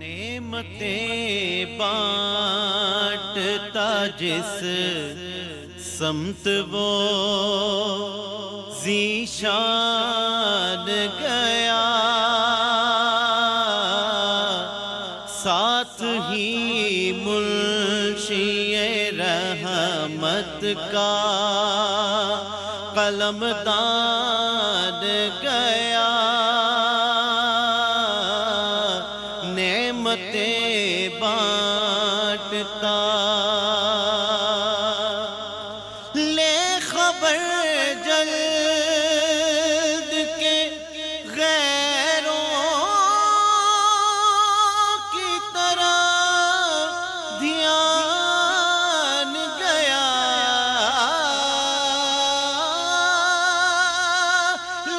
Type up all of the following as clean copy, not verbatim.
نعمتیں بانٹتا جس سمت وہ ذیشان گیا، ساتھ ہی منشی رحمت کا قلم دان گیا، نعمتیں بانٹتا لے خبر جلد کے غیروں کی طرف دھیان گیا،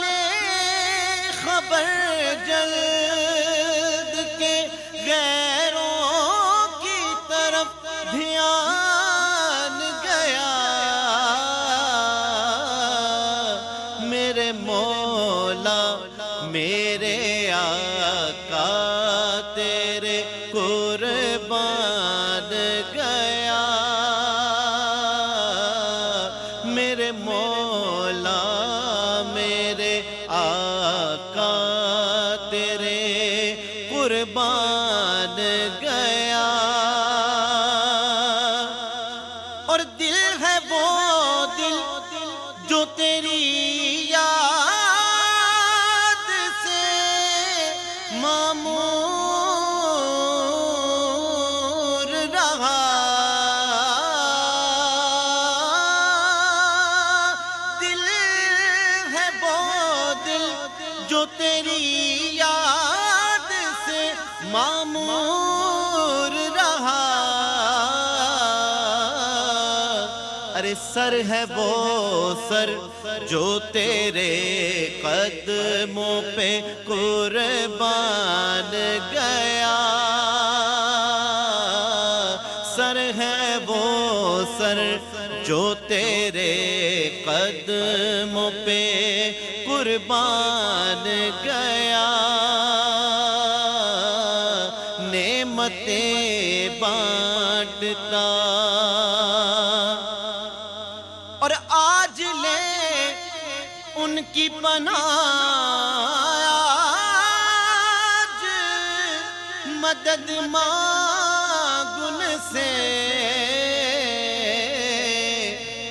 لے خبر جلد کے غیروں کی طرف دھیان گیا، میرے مولا میرے آقا تیرے قربان گیا، میرے مولا میرے آقا تیرے قربان گیا، اور دل ہے وہ دل جو تیری یاد سے معمور رہا، دل ہے وہ دل جو تیری یاد سے معمور رہا، ارے سر ہے وہ سر جو تیرے قدموں پہ قربان گیا، سر ہے وہ سر جو تیرے قدموں پہ قربان گیا، نعمتیں بانٹتا اور آج لے ان کی پناہ، آج مدد مانگ ان سے،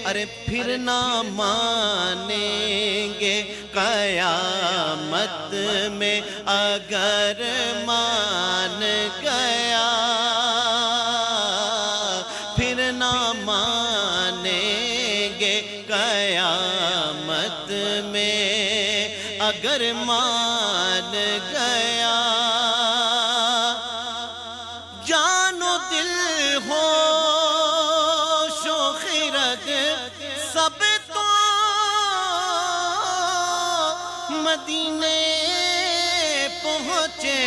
ارے پھر نہ مانیں گے قیامت میں اگر مان گیا، پھر نہ مانیں گے قیامت میں اگر مان گیا، جان و دل ہوش و خرد سب تو مدینے پہنچے،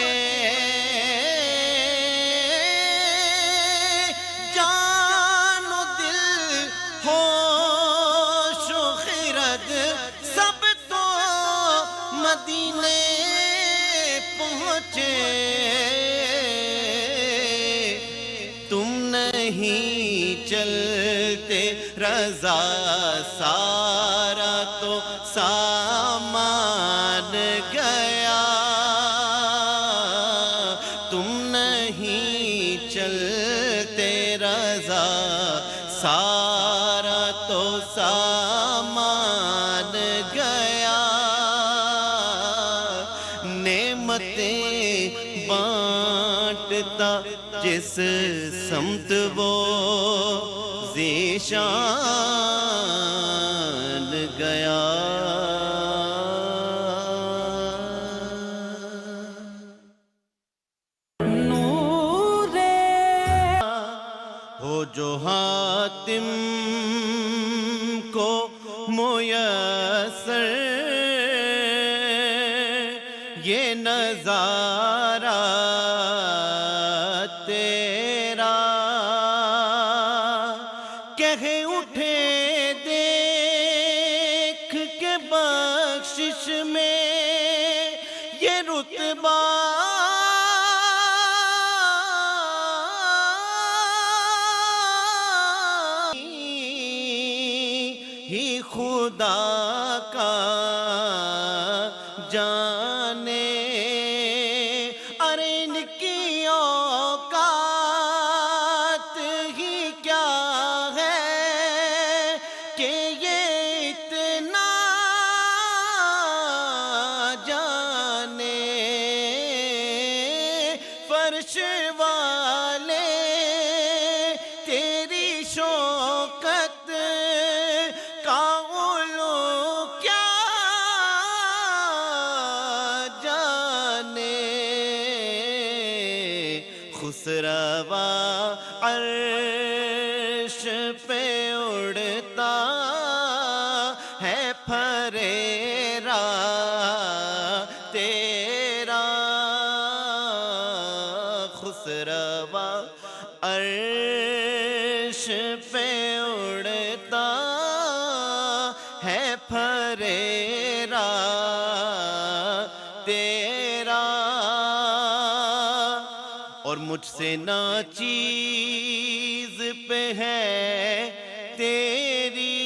جان و دل ہوش و خرد سب تو مدینے پہنچے، تم نہیں چلتے رضا سارا تو سامان گیا، تم نہیں چلتے رضا سارا تو سامان گیا، نعمتیں بانٹتا جس سمت وہ ذیشان گیا، نور ہو جو حاتم کو میسر یہ نظارہ تیرا، کہہ اٹھے دیکھ کے بخشش میں یہ رتبہ فرش والے تیری شوکت کا علو کیا جانے، خسروا عرش پہ اڑتا ہے پھریرا تیرا، خسروا عرش پہ اڑتا ہے پھریرا تیرا، اور مجھ سے ناچیز پہ ہے تیری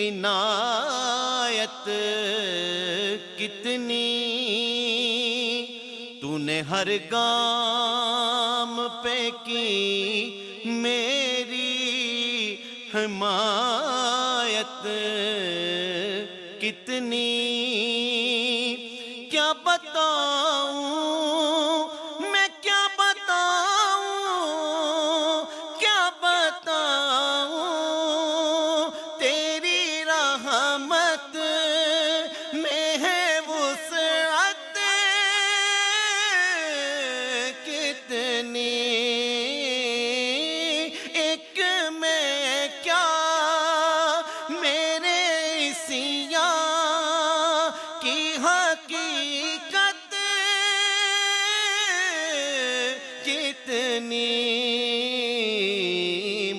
عنایت کتنی، تو نے ہر گام پہ کی میری حمایت کتنی، کیا بتاؤں میں کیا بتاؤں، کیا بتاؤں، تیری رحمت میں ہے وسعت کتنی، ایک میں کیا میرے سیاں کی حقیقت کتنی،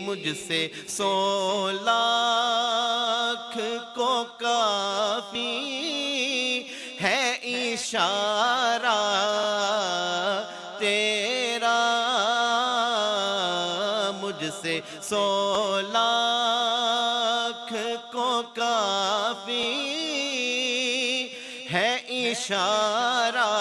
مجھ سے 100 لاکھ کو کافی ہے اشارہ تیرا، مجھ سے 100 لاکھ کو کافی ہے اشارہ